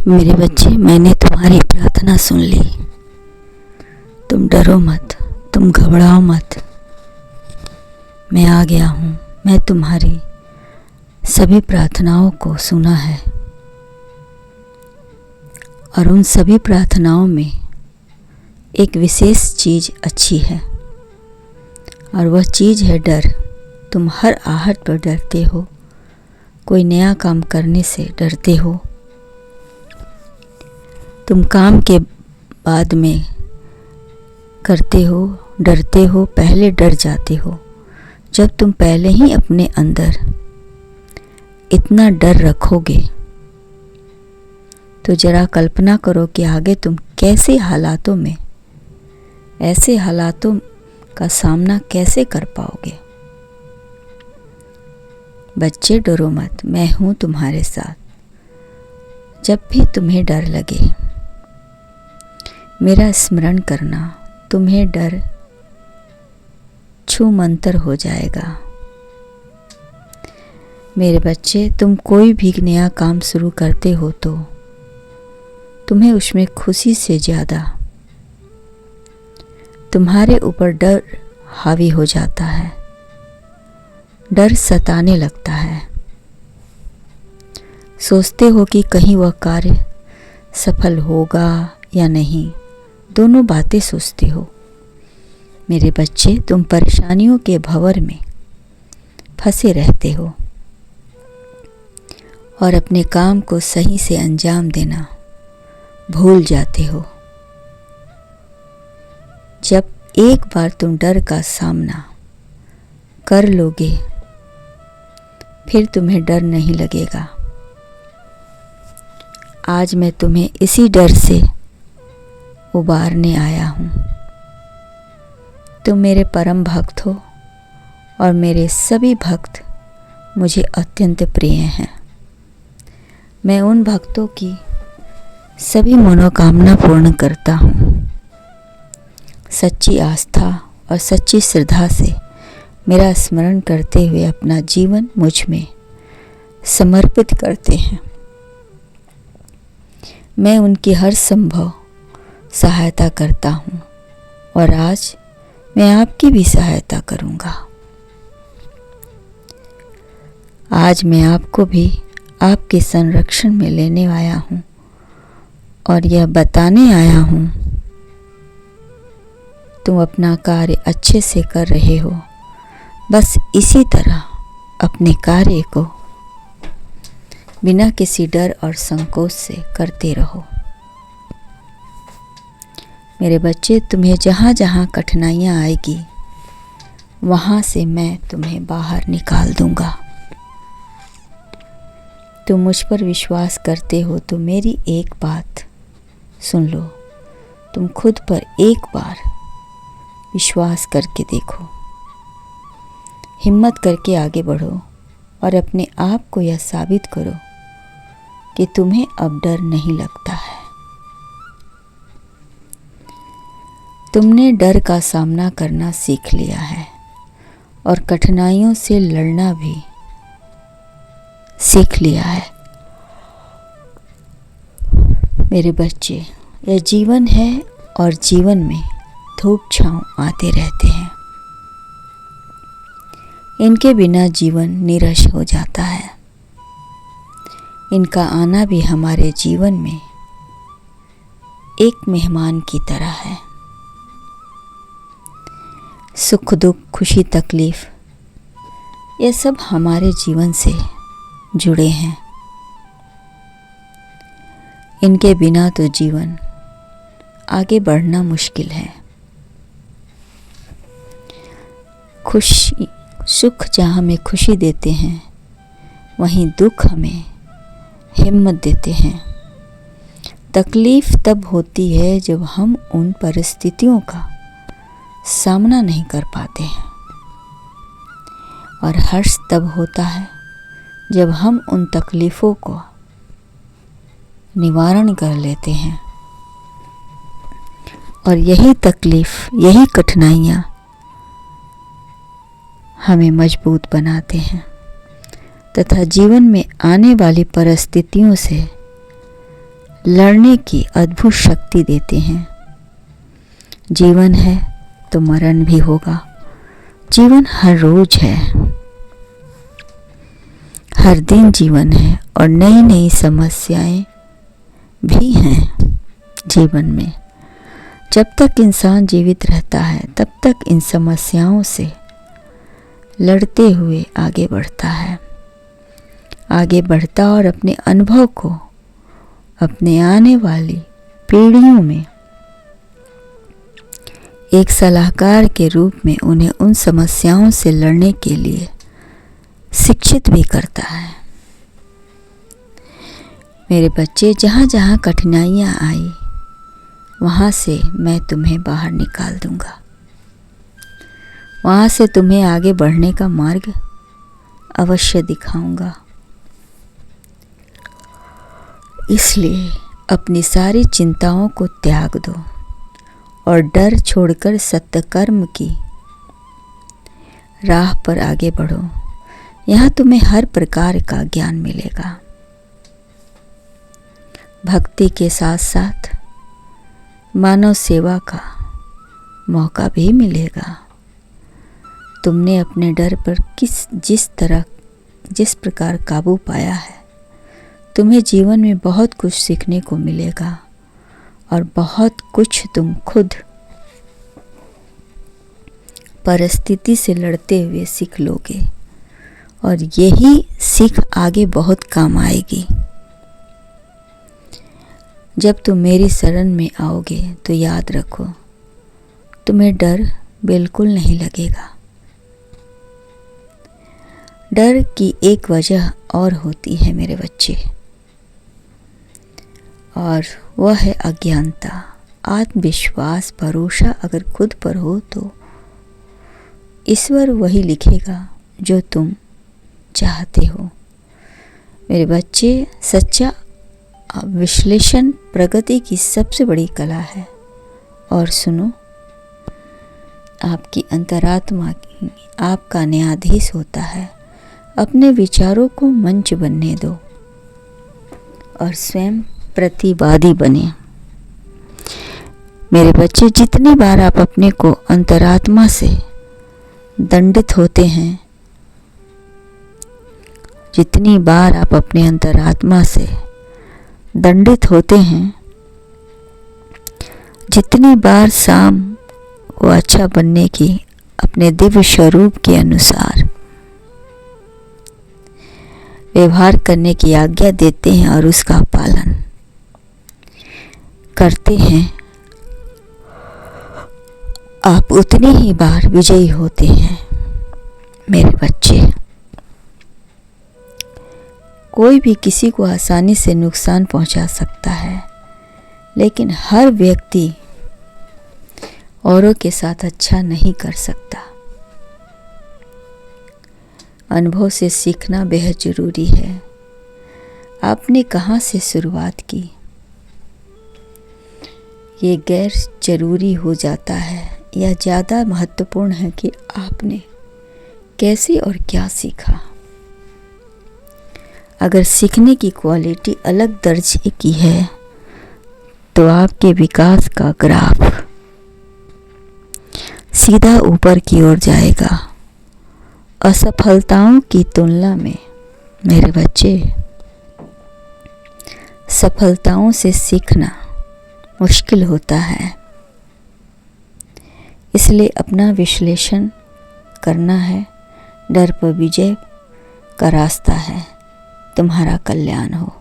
मेरे बच्चे, मैंने तुम्हारी प्रार्थना सुन ली। तुम डरो मत, तुम घबराओ मत। मैं आ गया हूँ। मैं तुम्हारी सभी प्रार्थनाओं को सुना है और उन सभी प्रार्थनाओं में एक विशेष चीज़ अच्छी है और वह चीज़ है डर। तुम हर आहट पर डरते हो, कोई नया काम करने से डरते हो। तुम काम के बाद में करते हो, डरते हो, पहले डर जाते हो। जब तुम पहले ही अपने अंदर इतना डर रखोगे तो जरा कल्पना करो कि आगे तुम कैसे हालातों में, ऐसे हालातों का सामना कैसे कर पाओगे। बच्चे डरो मत, मैं हूँ तुम्हारे साथ। जब भी तुम्हें डर लगे मेरा स्मरण करना, तुम्हें डर छू मंतर हो जाएगा। मेरे बच्चे, तुम कोई भी नया काम शुरू करते हो तो तुम्हें उसमें खुशी से ज़्यादा तुम्हारे ऊपर डर हावी हो जाता है। डर सताने लगता है। सोचते हो कि कहीं वह कार्य सफल होगा या नहीं, दोनों बातें सोचते हो। मेरे बच्चे, तुम परेशानियों के भंवर में फंसे रहते हो और अपने काम को सही से अंजाम देना भूल जाते हो। जब एक बार तुम डर का सामना कर लोगे फिर तुम्हें डर नहीं लगेगा। आज मैं तुम्हें इसी डर से उबारने आया हूँ। तुम मेरे परम भक्त हो और मेरे सभी भक्त मुझे अत्यंत प्रिय हैं। मैं उन भक्तों की सभी मनोकामना पूर्ण करता हूँ। सच्ची आस्था और सच्ची श्रद्धा से मेरा स्मरण करते हुए अपना जीवन मुझ में समर्पित करते हैं। मैं उनकी हर संभव सहायता करता हूँ और आज मैं आपकी भी सहायता करूँगा। आज मैं आपको भी आपके संरक्षण में लेने आया हूँ और यह बताने आया हूँ तुम अपना कार्य अच्छे से कर रहे हो। बस इसी तरह अपने कार्य को बिना किसी डर और संकोच से करते रहो। मेरे बच्चे, तुम्हें जहाँ जहाँ कठिनाइयाँ आएगी वहाँ से मैं तुम्हें बाहर निकाल दूँगा। तुम मुझ पर विश्वास करते हो तो मेरी एक बात सुन लो। तुम खुद पर एक बार विश्वास करके देखो। हिम्मत करके आगे बढ़ो और अपने आप को यह साबित करो कि तुम्हें अब डर नहीं लगता है। तुमने डर का सामना करना सीख लिया है और कठिनाइयों से लड़ना भी सीख लिया है। मेरे बच्चे, यह जीवन है और जीवन में धूप छांव आते रहते हैं। इनके बिना जीवन निरस हो जाता है। इनका आना भी हमारे जीवन में एक मेहमान की तरह है। सुख दुख, खुशी तकलीफ, ये सब हमारे जीवन से जुड़े हैं। इनके बिना तो जीवन आगे बढ़ना मुश्किल है। खुशी सुख जहाँ हमें खुशी देते हैं वहीं दुख हमें हिम्मत देते हैं। तकलीफ तब होती है जब हम उन परिस्थितियों का सामना नहीं कर पाते हैं और हर्ष तब होता है जब हम उन तकलीफ़ों को निवारण कर लेते हैं। और यही तकलीफ़, यही कठिनाइयाँ हमें मजबूत बनाते हैं तथा जीवन में आने वाली परिस्थितियों से लड़ने की अद्भुत शक्ति देते हैं। जीवन है तो मरण भी होगा। जीवन हर रोज है, हर दिन जीवन है और नई नई समस्याएं भी हैं जीवन में। जब तक इंसान जीवित रहता है तब तक इन समस्याओं से लड़ते हुए आगे बढ़ता है, आगे बढ़ता और अपने अनुभव को अपने आने वाली पीढ़ियों में एक सलाहकार के रूप में उन्हें उन समस्याओं से लड़ने के लिए शिक्षित भी करता है। मेरे बच्चे, जहाँ जहाँ कठिनाइयाँ आई वहाँ से मैं तुम्हें बाहर निकाल दूंगा, वहाँ से तुम्हें आगे बढ़ने का मार्ग अवश्य दिखाऊंगा। इसलिए अपनी सारी चिंताओं को त्याग दो और डर छोड़कर सत्कर्म की राह पर आगे बढ़ो। यहाँ तुम्हें हर प्रकार का ज्ञान मिलेगा। भक्ति के साथ साथ मानव सेवा का मौका भी मिलेगा। तुमने अपने डर पर जिस प्रकार काबू पाया है, तुम्हें जीवन में बहुत कुछ सीखने को मिलेगा और बहुत कुछ तुम खुद परिस्थिति से लड़ते हुए सीख लोगे और यही सीख आगे बहुत काम आएगी। जब तुम मेरी शरण में आओगे तो याद रखो, तुम्हें डर बिल्कुल नहीं लगेगा। डर की एक वजह और होती है मेरे बच्चे, और वह है अज्ञानता। आत्मविश्वास, भरोसा अगर खुद पर हो तो ईश्वर वही लिखेगा जो तुम चाहते हो। मेरे बच्चे, सच्चा विश्लेषण प्रगति की सबसे बड़ी कला है। और सुनो, आपकी अंतरात्मा आपका न्यायाधीश होता है। अपने विचारों को मंच बनने दो और स्वयं प्रतिवादी बने। मेरे बच्चे, जितनी बार आप अपने को अंतरात्मा से दंडित होते हैं, जितनी बार आप अपने अंतरात्मा से दंडित होते हैं, जितनी बार शाम को अच्छा बनने की अपने दिव्य स्वरूप के अनुसार व्यवहार करने की आज्ञा देते हैं और उसका पालन करते हैं, आप उतनी ही बार विजयी होते हैं। मेरे बच्चे, कोई भी किसी को आसानी से नुकसान पहुंचा सकता है, लेकिन हर व्यक्ति औरों के साथ अच्छा नहीं कर सकता। अनुभव से सीखना बेहद ज़रूरी है। आपने कहाँ से शुरुआत की, ये गैर जरूरी हो जाता है। यह ज़्यादा महत्वपूर्ण है कि आपने कैसे और क्या सीखा। अगर सीखने की क्वालिटी अलग दर्जे की है तो आपके विकास का ग्राफ सीधा ऊपर की ओर जाएगा। असफलताओं की तुलना में मेरे बच्चे, सफलताओं से सीखना मुश्किल होता है। इसलिए अपना विश्लेषण करना है। डर पर विजय का रास्ता है। तुम्हारा कल्याण हो।